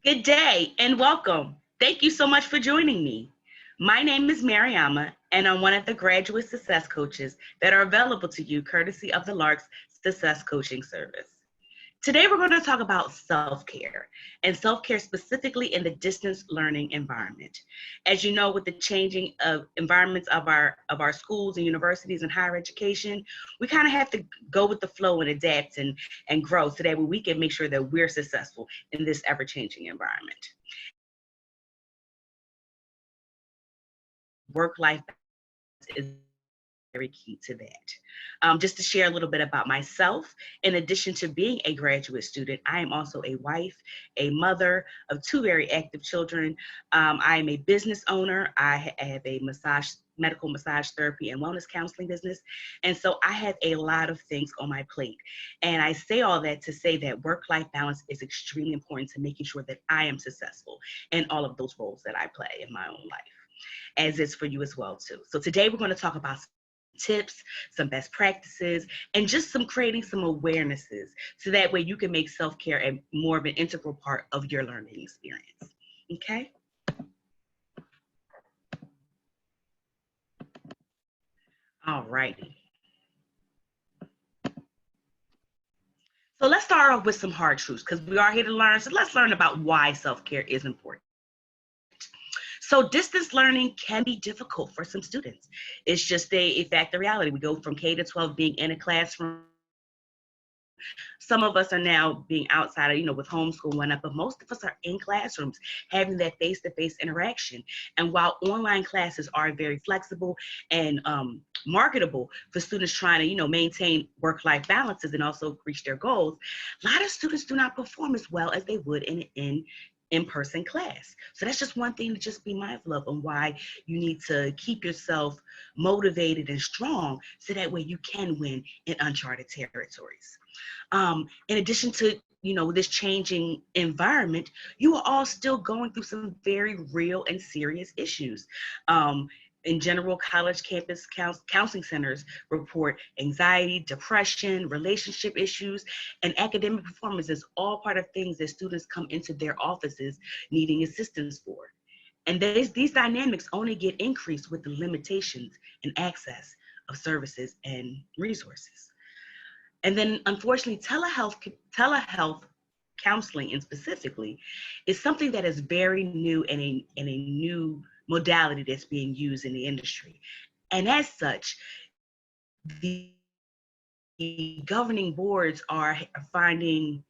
Good day and welcome. Thank you so much for joining me. My name is Mariama, and I'm one of the graduate success coaches that are available to you courtesy of the Lark's Success Coaching Service. Today, we're going to talk about self-care and self-care specifically in the distance learning environment. As you know, with the changing of environments of our schools and universities and higher education, we kind of have to go with the flow and adapt and grow so that we can make sure that we're successful in this ever-changing environment. Work-life balance is very key to that. Just to share a little bit about myself, in addition to being a graduate student, I am also a wife, a mother of two very active children. I am a business owner. I have a medical massage therapy and wellness counseling business. And so I have a lot of things on my plate. And I say all that to say that work-life balance is extremely important to making sure that I am successful in all of those roles that I play in my own life, as is for you as well too. So today we're going to talk about tips, some best practices, and just creating some awarenesses so that way you can make self-care a more of an integral part of your learning experience. Okay? All righty. So let's start off with some hard truths because we are here to learn. So let's learn about why self-care is important. So distance learning can be difficult for some students. It's just a fact of reality. We go from K to 12 being in a classroom. Some of us are now being outside of, with homeschool went up, but most of us are in classrooms having that face-to-face interaction. And while online classes are very flexible and marketable for students trying to, maintain work-life balances and also reach their goals, a lot of students do not perform as well as they would in in-person class. So that's just one thing to just be mindful of and why you need to keep yourself motivated and strong so that way you can win in uncharted territories. In addition to this changing environment, you are all still going through some very real and serious issues. In general, college campus counseling centers report anxiety, depression, relationship issues, and academic performance is all part of things that students come into their offices needing assistance for. And these dynamics only get increased with the limitations in access of services and resources. And then, unfortunately, telehealth counseling, and specifically, is something that is very new and a new modality that's being used in the industry. And as such, the governing boards are trying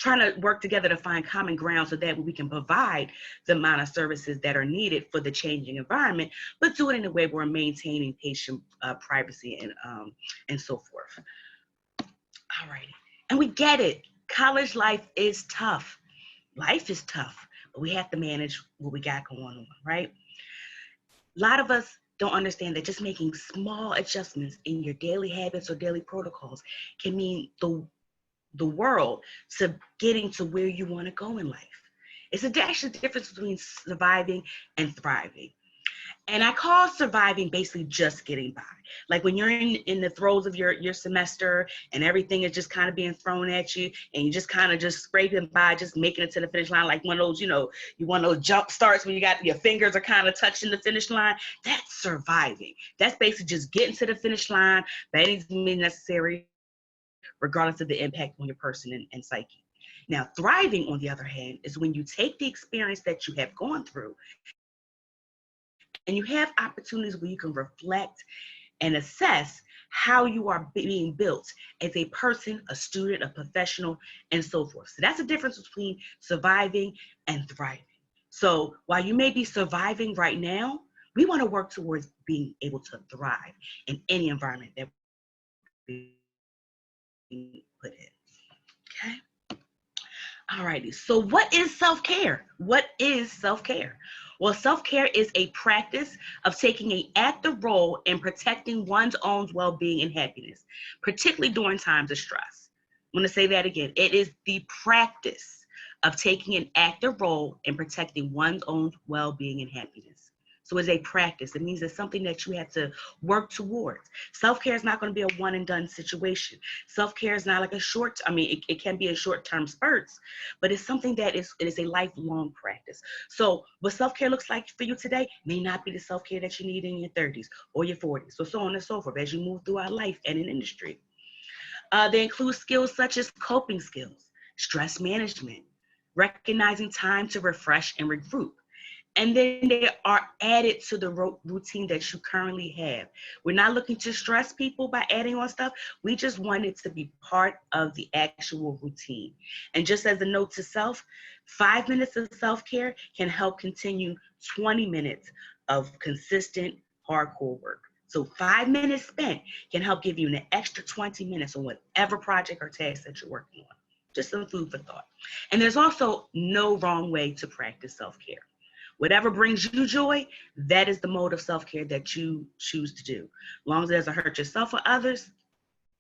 to work together to find common ground so that we can provide the amount of services that are needed for the changing environment, but do it in a way where we're maintaining patient privacy and so forth. All righty. And we get it. College life is tough. Life is tough, but we have to manage what we got going on, right? A lot of us don't understand that just making small adjustments in your daily habits or daily protocols can mean the world to getting to where you want to go in life. It's actually the difference between surviving and thriving. And I call surviving basically just getting by. Like when you're in the throes of your semester and everything is just kind of being thrown at you and you just kind of just scraping by, just making it to the finish line, like one of those, you want those jump starts when you got your fingers are kind of touching the finish line. That's surviving. That's basically just getting to the finish line by any means necessary, regardless of the impact on your person and psyche. Now, thriving, on the other hand, is when you take the experience that you have gone through and you have opportunities where you can reflect and assess how you are being built as a person, a student, a professional, and so forth. So that's the difference between surviving and thriving. So while you may be surviving right now, we want to work towards being able to thrive in any environment that we put in. Okay? Alrighty, so what is self-care? What is self-care? Well, self-care is a practice of taking an active role in protecting one's own well-being and happiness, particularly during times of stress. I'm going to say that again. It is the practice of taking an active role in protecting one's own well-being and happiness. So it's a practice. It means it's something that you have to work towards. Self-care is not going to be a one and done situation. Self-care is not like a short, it can be a short-term spurts, but it's something that it is a lifelong practice. So what self-care looks like for you today may not be the self-care that you need in your 30s or your 40s, so on and so forth as you move throughout life and in industry. They include skills such as coping skills, stress management, recognizing time to refresh and regroup. And then they are added to the routine that you currently have. We're not looking to stress people by adding on stuff. We just want it to be part of the actual routine. And just as a note to self, 5 minutes of self-care can help continue 20 minutes of consistent hardcore work. So 5 minutes spent can help give you an extra 20 minutes on whatever project or task that you're working on. Just some food for thought. And there's also no wrong way to practice self-care. Whatever brings you joy, that is the mode of self-care that you choose to do. As long as it doesn't hurt yourself or others,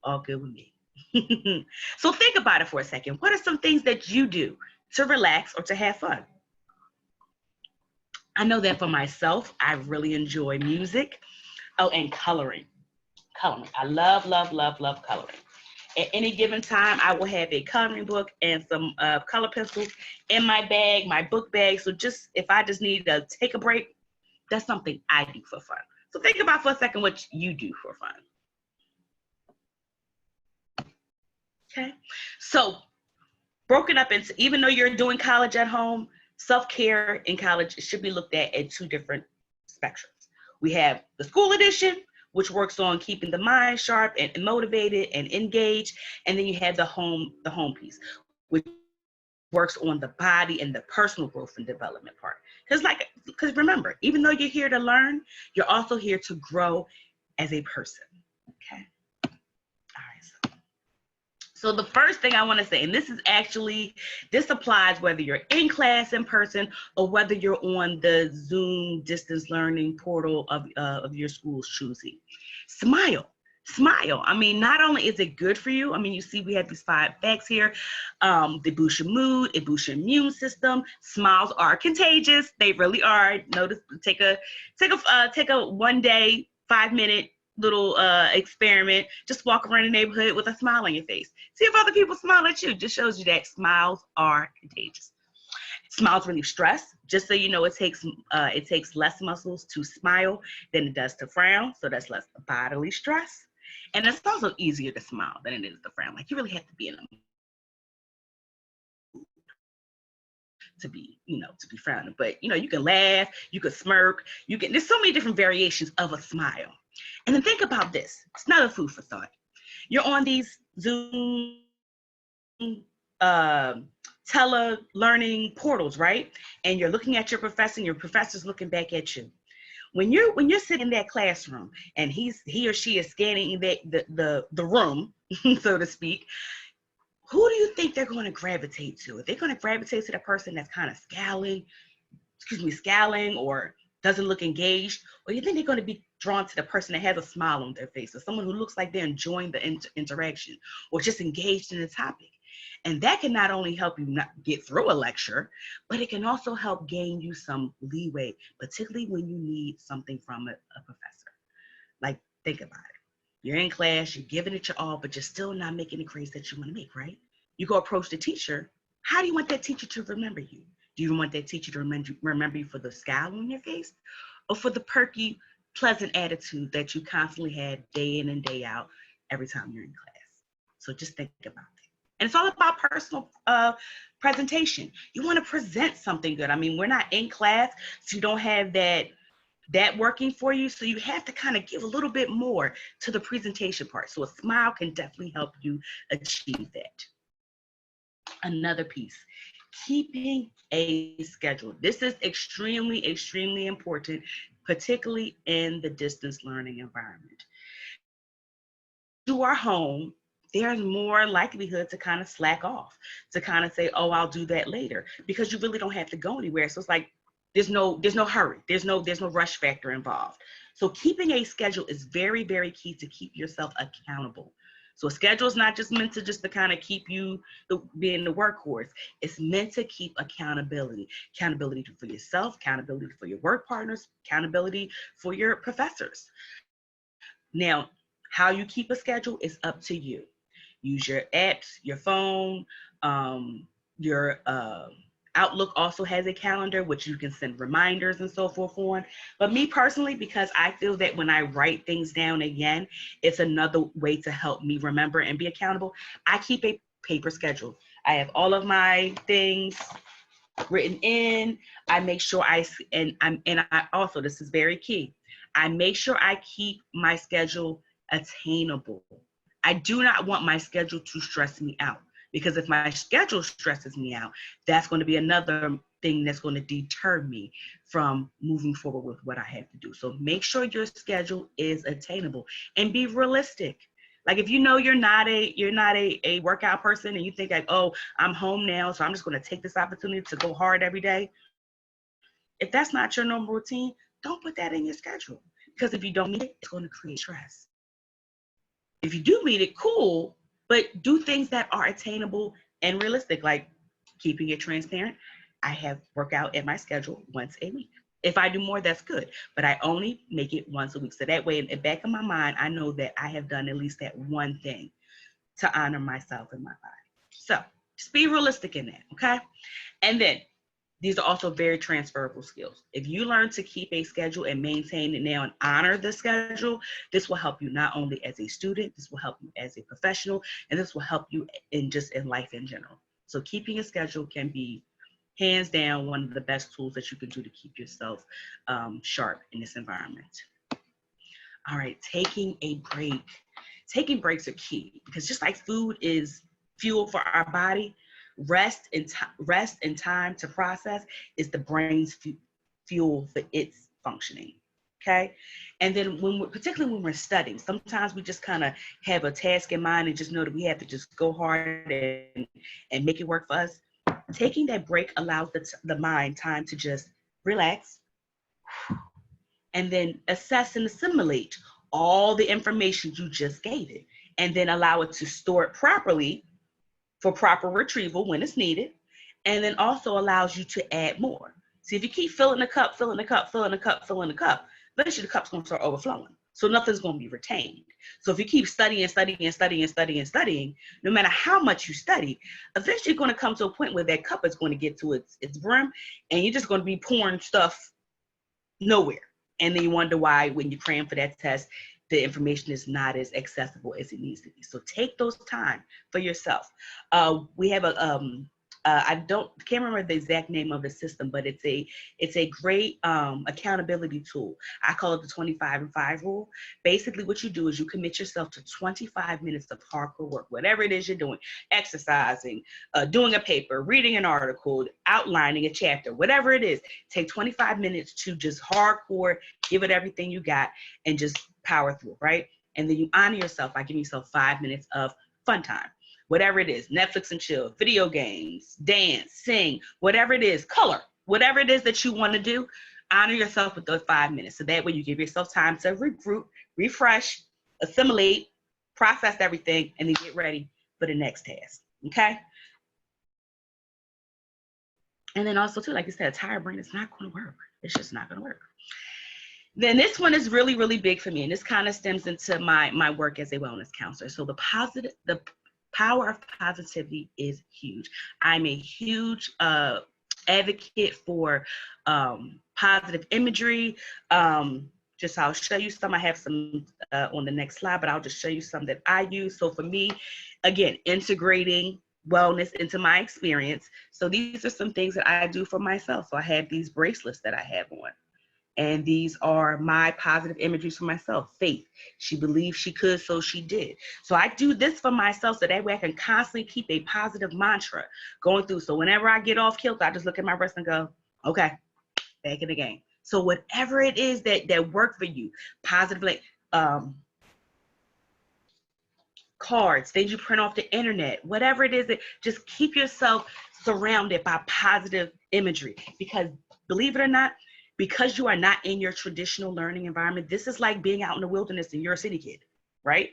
all good with me. So think about it for a second. What are some things that you do to relax or to have fun? I know that for myself, I really enjoy music. Oh, and coloring. Coloring. I love, love, love, love coloring. At any given time, I will have a coloring book and some color pencils in my bag, my book bag. So just if I just need to take a break, that's something I do for fun. So think about for a second what you do for fun. Okay. So broken up into, even though you're doing college at home, self-care in college should be looked at two different spectrums. We have the school edition, which works on keeping the mind sharp and motivated and engaged. And then you have the home piece, which works on the body and the personal growth and development part. Because remember, even though you're here to learn, you're also here to grow as a person, okay? All right, so the first thing I want to say, and this applies whether you're in class in person or whether you're on the Zoom distance learning portal of your school's choosing. Smile. I mean, not only is it good for you, I mean, you see we have these 5 facts here. They boost your mood, it boosts your immune system. Smiles are contagious. They really are. Notice, take a 1 day, 5-minute little experiment. Just walk around the neighborhood with a smile on your face. See if other people smile at you. Just shows you that smiles are contagious. Smiles relieve stress. Just so you know, it takes less muscles to smile than it does to frown. So that's less bodily stress. And it's also easier to smile than it is to frown. Like, you really have to be in a mood to be frowning. But you can laugh, you can smirk, there's so many different variations of a smile. And then think about this. It's another food for thought. You're on these Zoom tele-learning portals, right? And you're looking at your professor, and your professor's looking back at you. When you're sitting in that classroom and he or she is scanning the room, so to speak, who do you think they're going to gravitate to? Are they going to gravitate to the person that's kind of scowling or doesn't look engaged? Or you think they're going to be drawn to the person that has a smile on their face, or someone who looks like they're enjoying the interaction or just engaged in the topic? And that can not only help you not get through a lecture, but it can also help gain you some leeway, particularly when you need something from a professor. Like, think about it. You're in class, you're giving it your all, but you're still not making the grades that you want to make, right? You go approach the teacher. How do you want that teacher to remember you? Do you want that teacher to remember you for the scowl on your face, or for the perky, pleasant attitude that you constantly had day in and day out every time you're in class? So just think about it. And it's all about personal presentation. You want to present something good. I mean, we're not in class, so you don't have that working for you. So you have to kind of give a little bit more to the presentation part. So a smile can definitely help you achieve that. Another piece, keeping a schedule. This is extremely, extremely important, particularly in the distance learning environment. You are home, there's more likelihood to kind of slack off, to kind of say, oh, I'll do that later, because you really don't have to go anywhere. So it's like, there's no hurry. There's no rush factor involved. So keeping a schedule is very, very key to keep yourself accountable. So a schedule is not just meant to just to kind of keep you being the workhorse. It's meant to keep accountability for yourself, accountability for your work partners, accountability for your professors. Now, how you keep a schedule is up to you. Use your apps, your phone, your Outlook also has a calendar, which you can send reminders and so forth on. But me personally, because I feel that when I write things down again, it's another way to help me remember and be accountable. I keep a paper schedule. I have all of my things written in. I make sure I also, this is very key. I make sure I keep my schedule attainable. I do not want my schedule to stress me out, because if my schedule stresses me out, that's going to be another thing that's going to deter me from moving forward with what I have to do. So make sure your schedule is attainable and be realistic. Like if you know you're not a workout person and you think like, oh, I'm home now, so I'm just going to take this opportunity to go hard every day. If that's not your normal routine, don't put that in your schedule, because if you don't meet it, it's going to create stress. If you do meet it, cool, but do things that are attainable and realistic, like keeping it transparent. I have workout in my schedule once a week. If I do more, that's good, but I only make it once a week. So that way, in the back of my mind, I know that I have done at least that one thing to honor myself and my body. So just be realistic in that, okay? And then these are also very transferable skills. If you learn to keep a schedule and maintain it now and honor the schedule, this will help you not only as a student, this will help you as a professional, and this will help you in life in general. So keeping a schedule can be hands down one of the best tools that you can do to keep yourself sharp in this environment. All right, taking a break. Taking breaks are key, because just like food is fuel for our body, rest and time to process is the brain's fuel for its functioning. Okay, and then particularly when we're studying, sometimes we just kind of have a task in mind and just know that we have to just go hard and make it work for us. Taking that break allows the mind time to just relax and then assess and assimilate all the information you just gave it, and then allow it to store it properly for proper retrieval when it's needed, and then also allows you to add more. See, if you keep filling the cup, eventually the cup's going to start overflowing. So nothing's going to be retained. So if you keep studying, no matter how much you study, eventually you're going to come to a point where that cup is going to get to its brim, and you're just going to be pouring stuff nowhere. And then you wonder why, when you cram for that test, the information is not as accessible as it needs to be. So take those time for yourself. We have I can't remember the exact name of the system, but it's a great accountability tool. I call it the 25 and 5 rule. Basically, what you do is you commit yourself to 25 minutes of hardcore work, whatever it is you're doing, exercising, doing a paper, reading an article, outlining a chapter, whatever it is. Take 25 minutes to just hardcore, give it everything you got, and just power through, right? And then you honor yourself by giving yourself 5 minutes of fun time. Whatever it is, Netflix and chill, video games, dance, sing, whatever it is, color, whatever it is that you want to do, honor yourself with those 5 minutes. So that way you give yourself time to regroup, refresh, assimilate, process everything, and then get ready for the next task, okay? And then also too, like you said, a tired brain is not going to work. It's just not going to work. Then this one is really, really big for me, and this kind of stems into my work as a wellness counselor. So the power of positivity is huge. I'm a huge advocate for positive imagery. Just I'll show you some. I have some on the next slide, but I'll just show you some that I use. So for me, again, integrating wellness into my experience. So these are some things that I do for myself. So I have these bracelets that I have on. And these are my positive imageries for myself. Faith, she believed she could, so she did. So I do this for myself so that way I can constantly keep a positive mantra going through. So whenever I get off kilter, I just look at my wrist and go, okay, back in the game. So whatever it is that work for you, positively, cards, things you print off the internet, whatever it is, that just keep yourself surrounded by positive imagery. Because believe it or not, because you are not in your traditional learning environment, this is like being out in the wilderness and you're a city kid, right?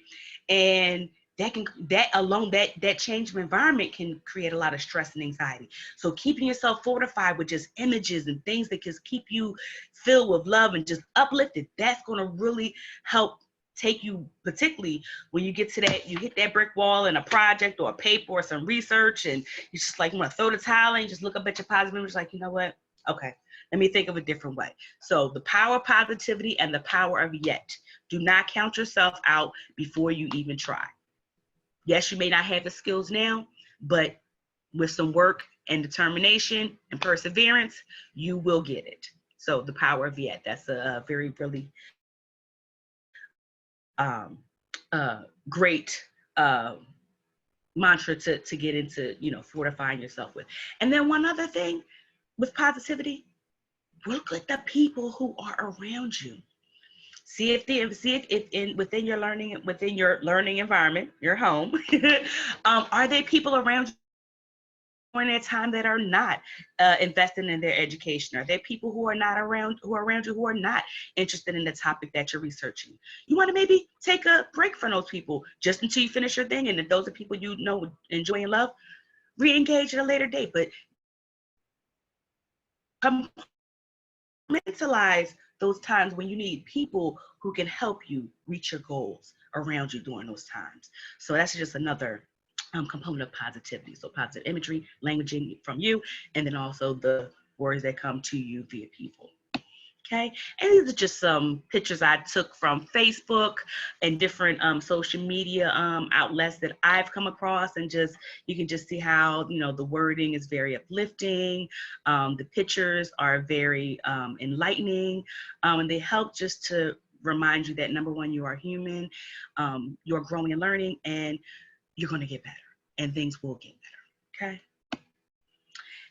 And that change of environment can create a lot of stress and anxiety. So keeping yourself fortified with just images and things that just keep you filled with love and just uplifted, that's going to really help take you, particularly when you get to that, you hit that brick wall in a project or a paper or some research, and you just like want to throw the towel in, just look up at your positive image like, you know what? Okay, let me think of a different way. So the power of positivity and the power of yet. Do not count yourself out before you even try. Yes, you may not have the skills now, but with some work and determination and perseverance, you will get it. So the power of yet. That's a very, really great mantra to get into, fortifying yourself with. And then one other thing with positivity, look at the people who are around you. See if within your learning environment, your home, are there people around you during that time that are not investing in their education? Are there people who are around you who are not interested in the topic that you're researching? You want to maybe take a break from those people just until you finish your thing, and if those are people you know enjoy and love, re-engage at a later date. But compartmentalize those times when you need people who can help you reach your goals around you during those times. So that's just another component of positivity. So positive imagery, languaging from you, and then also the words that come to you via people. Okay, and these are just some pictures I took from Facebook and different social media outlets that I've come across, and you can just see how the wording is very uplifting. The pictures are very enlightening, and they help just to remind you that number one, you are human, you're growing and learning, and you're going to get better, and things will get better. Okay,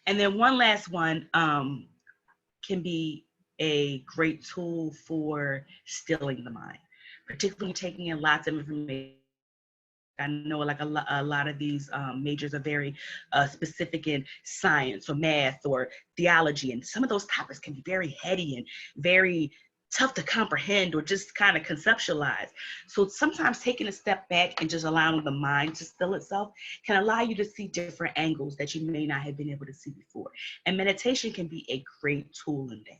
and then one last one can be a great tool for stilling the mind, particularly taking in lots of information. I know like a lot of these majors are very specific in science or math or theology, and some of those topics can be very heady and very tough to comprehend or just kind of conceptualize. So sometimes taking a step back and just allowing the mind to still itself can allow you to see different angles that you may not have been able to see before. And meditation can be a great tool in that.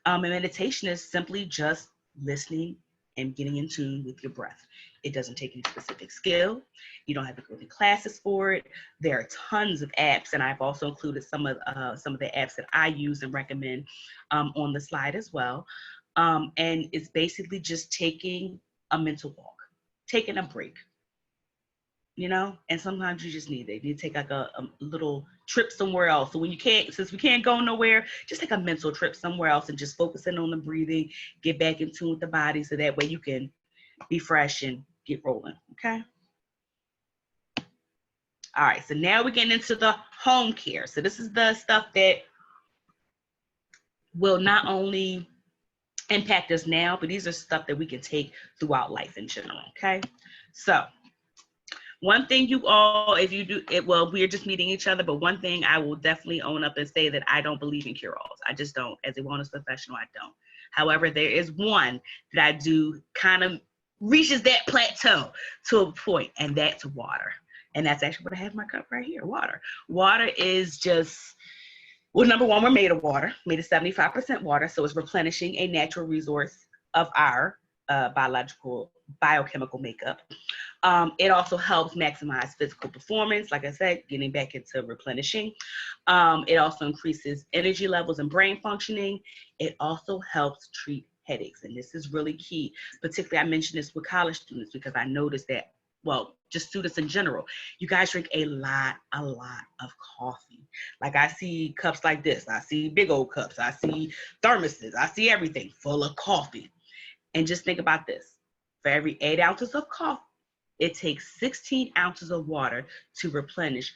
And meditation is simply just listening and getting in tune with your breath. It doesn't take any specific skill. You don't have to go to classes for it. There are tons of apps, and I've also included some of the apps that I use and recommend on the slide as well. And it's basically just taking a mental walk, taking a break. And sometimes you just need it. You take like a little trip somewhere else. So since we can't go nowhere, just take a mental trip somewhere else and just focus in on the breathing, get back in tune with the body so that way you can be fresh and get rolling, okay? All right, so now we're getting into the home care. So this is the stuff that will not only impact us now, but these are stuff that we can take throughout life in general, okay? So one thing you all, if you do it, well, we're just meeting each other, but one thing I will definitely own up and say that I don't believe in cure-alls. I just don't. As a wellness professional, I don't. However, there is one that I do kind of reaches that plateau to a point, and that's water. And that's actually what I have in my cup right here, water. Water is just, well, number one, we're made of water, made of 75% water, so it's replenishing a natural resource of our biochemical makeup. It also helps maximize physical performance, like I said, getting back into replenishing. It also increases energy levels and brain functioning. It also helps treat headaches, and this is really key. Particularly, I mentioned this with college students because I noticed that, well, just students in general, you guys drink a lot of coffee. Like I see cups like this, I see big old cups, I see thermoses, I see everything full of coffee. And just think about this. For every 8 ounces of coffee, it takes 16 ounces of water to replenish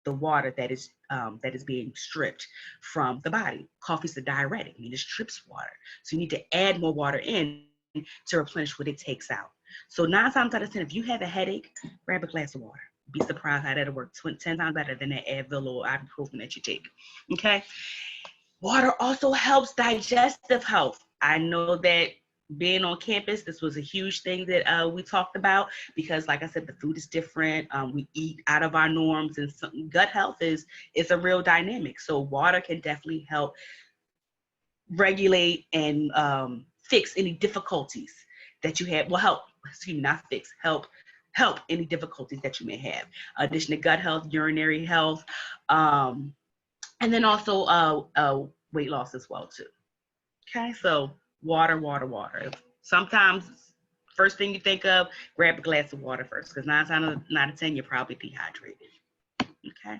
the water that is being stripped from the body. Coffee is a diuretic, I mean, it strips water. So you need to add more water in to replenish what it takes out. So 9 times out of 10, if you have a headache, grab a glass of water. Be surprised how that'll work 10 times better than that Advil or ibuprofen that you take, okay? Water also helps digestive health. I know that being on campus, this was a huge thing that we talked about because, like I said, the food is different. We eat out of our norms, and gut health is a real dynamic. So water can definitely help regulate and fix any difficulties that you have. Well, help, excuse me, not fix, help any difficulties that you may have. Addition to gut health, urinary health, and then also weight loss as well too. Okay, so water, water, water. Sometimes first thing you think of, grab a glass of water first, because 9 times out of 10 you're probably dehydrated. Okay.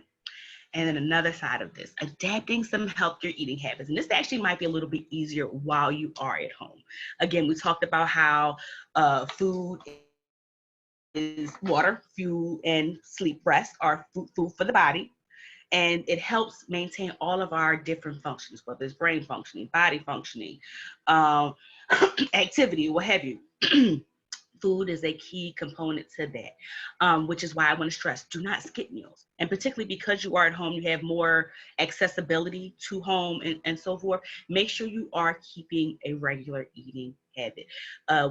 And then another side of this, adapting some healthier eating habits. And this actually might be a little bit easier while you are at home. Again, we talked about how food is water, fuel, and sleep, rest are food for the body. And it helps maintain all of our different functions, whether it's brain functioning, body functioning, activity, what have you. Food is a key component to that, which is why I want to stress, do not skip meals. And particularly because you are at home, you have more accessibility to home and so forth. Make sure you are keeping a regular eating habit.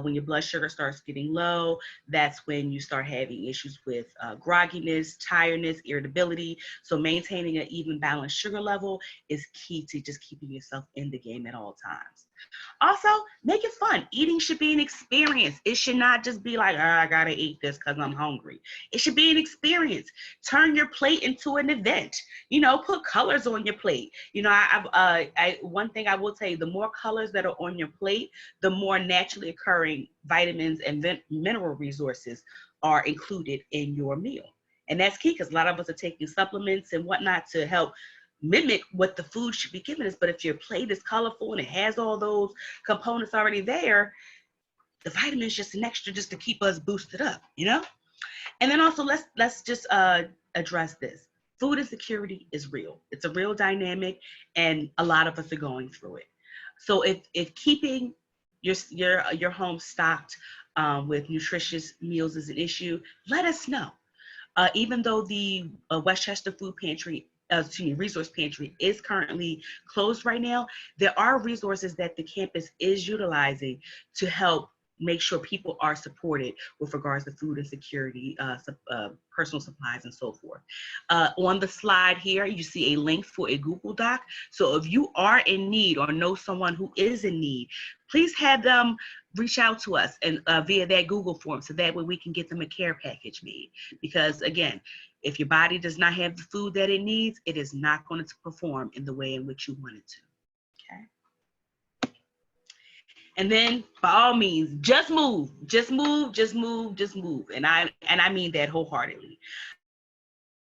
When your blood sugar starts getting low, that's when you start having issues with grogginess, tiredness, irritability. So maintaining an even balanced sugar level is key to just keeping yourself in the game at all times. Also, make it fun. Eating should be an experience. It should not just be like, oh, I gotta eat this because I'm hungry. It should be an experience. Turn your plate into an event. Put colors on your plate. One thing I will tell you, the more colors that are on your plate, the more naturally occurring vitamins and mineral resources are included in your meal. And that's key because a lot of us are taking supplements and whatnot to help mimic what the food should be giving us. But if your plate is colorful and it has all those components already there, the vitamins just an extra just to keep us boosted up, And then also let's just address this. Food insecurity is real. It's a real dynamic, and a lot of us are going through it. So if keeping your home stocked with nutritious meals is an issue, let us know. Even though the Westchester Food Pantry Resource Pantry is currently closed right now, there are resources that the campus is utilizing to help make sure people are supported with regards to food insecurity, personal supplies, and so forth. On the slide here, you see a link for a Google Doc. So if you are in need or know someone who is in need, please have them reach out to us and via that Google form, so that way we can get them a care package made. Because again, if your body does not have the food that it needs, it is not going to perform in the way in which you want it to. Okay. And then, by all means, just move, just move, just move, just move. And I mean that wholeheartedly.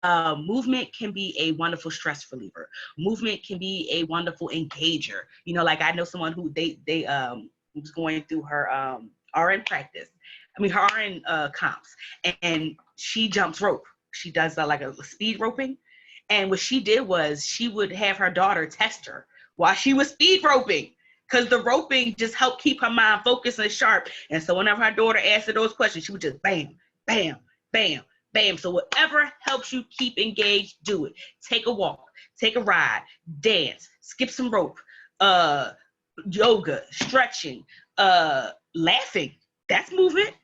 Movement can be a wonderful stress reliever. Movement can be a wonderful engager. Like I know someone who they was going through her RN practice. Her RN comps, and she jumps rope. She does like a speed roping. And what she did was she would have her daughter test her while she was speed roping, because the roping just helped keep her mind focused and sharp. And so whenever her daughter asked her those questions, she would just bam, bam, bam, bam. So whatever helps you keep engaged, do it. Take a walk, take a ride, dance, skip some rope, yoga, stretching, laughing. That's movement,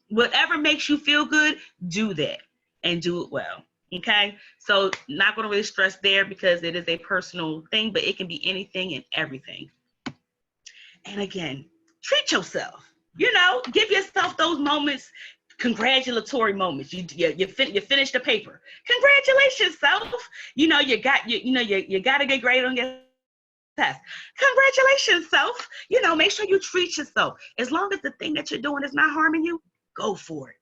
Whatever makes you feel good, do that and do it well. Okay, so not going to really stress there because it is a personal thing, but it can be anything and everything. And again, treat yourself. Give yourself those moments, congratulatory moments. You finished the paper. Congratulations, self. You got a good grade on your test. Congratulations, self. Make sure you treat yourself. As long as the thing that you're doing is not harming you, go for it.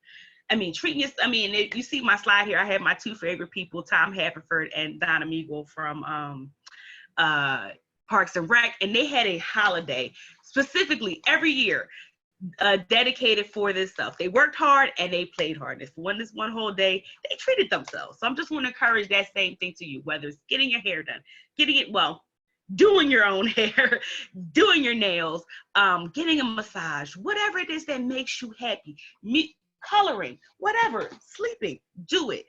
If you see my slide here, I have my two favorite people, Tom Haverford and Donna Meagle from Parks and Rec, and they had a holiday specifically every year dedicated for this stuff. They worked hard and they played hard. This one whole day, they treated themselves. So I'm just want to encourage that same thing to you, whether it's getting your hair done, doing your own hair, doing your nails, getting a massage, whatever it is that makes you happy, coloring, whatever, sleeping, do it.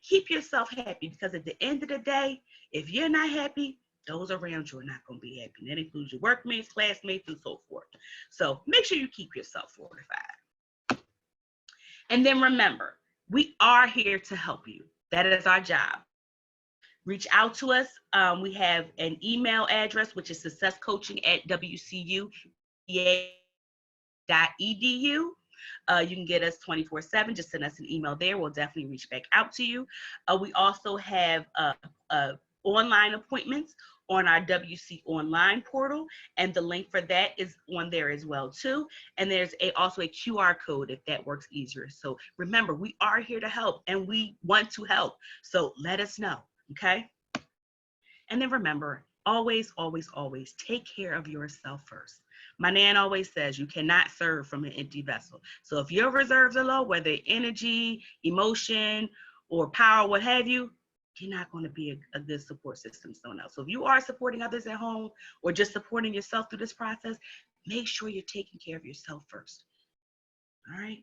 Keep yourself happy, because at the end of the day, if you're not happy, those around you are not going to be happy. And that includes your workmates, classmates, and so forth. So make sure you keep yourself fortified. And then remember, we are here to help you. That is our job. Reach out to us. We have an email address, which is successcoaching@wcupa.edu. You can get us 24/7. Just send us an email there. We'll definitely reach back out to you. We also have online appointments on our WC online portal, and the link for that is on there as well too. And there's also a QR code if that works easier. So remember, we are here to help, and we want to help. So let us know, okay? And then remember, always, always, always take care of yourself first. My nan always says you cannot serve from an empty vessel. So if your reserves are low, whether energy, emotion, or power, what have you, you're not going to be a good support system to someone else. So if you are supporting others at home or just supporting yourself through this process, make sure you're taking care of yourself first. All right.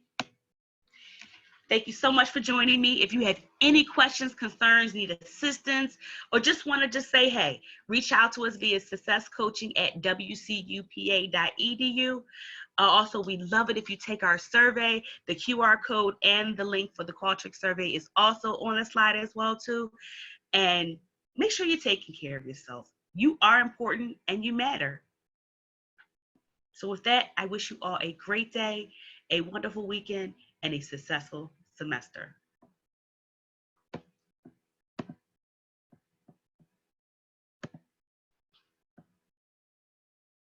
Thank you so much for joining me. If you have any questions, concerns, need assistance, or just want to just say, hey, reach out to us via successcoaching@wcupa.edu. Also, we'd love it if you take our survey. The QR code and the link for the Qualtrics survey is also on the slide as well, too. And make sure you're taking care of yourself. You are important and you matter. So with that, I wish you all a great day, a wonderful weekend, and a successful semester.